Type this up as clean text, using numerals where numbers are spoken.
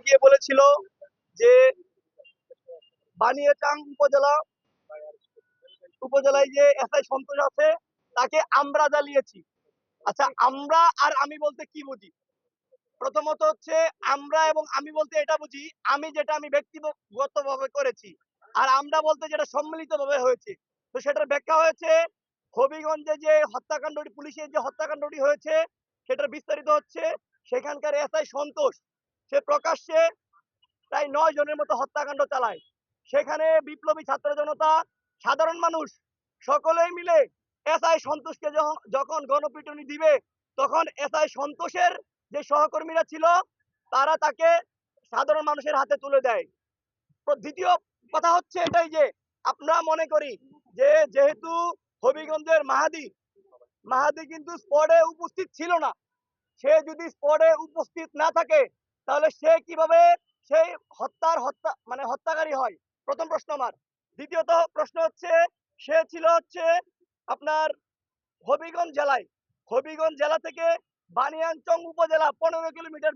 গিয়ে বলেছিল যে বানিয়াচাং উপজেলায় যে এসআই সন্তোষ আছে তাকে আমরা জ্বালিয়েছি। আচ্ছা, আমরা আর আমি বলতে কি বুঝি? প্রথমত হচ্ছে আমরা এবং আমি বলতে এটা বুঝি আমি যেটা আমি ব্যক্তিগতভাবে করেছি, আর আমরা বলতে যেটা সম্মিলিতভাবে হয়েছে। তো সেটার ব্যাখ্যা হয়েছে হবিগঞ্জে যে হত্যাকাণ্ডটি, পুলিশের যে হত্যাকাণ্ডটি হয়েছে সেটার বিস্তারিত হচ্ছে সেখানকার এসআই সন্তোষ সে প্রকাশ্যে প্রায় 9 জনের মতো হত্যাকাণ্ড চালায়। সেখানে বিপ্লবী ছাত্র জনতা, সাধারণ মানুষ সকলেই মিলে এসআই সন্তোষকে যখন গণপিটুনি দিবে তখন এসআই সন্তোষের যে সহকর্মীরা ছিল তারা তাকে সাধারণ মানুষের হাতে তুলে দেয়। তো দ্বিতীয় কথা হচ্ছে এটাই যে আমরা মনে করি যে যেহেতু হবিগঞ্জের মাহাদি কিন্তু স্পটে উপস্থিত ছিল না, সে যদি স্পটে উপস্থিত না থাকে তাহলে সে কিভাবে সেই হত্যাকারী হয়? প্রথম প্রশ্ন আমার। দ্বিতীয়ত প্রশ্ন হচ্ছে সে ছিল হচ্ছে আপনার হবিগঞ্জ জেলা থেকে বানিয়াচং উপজেলা 15 কিলোমিটার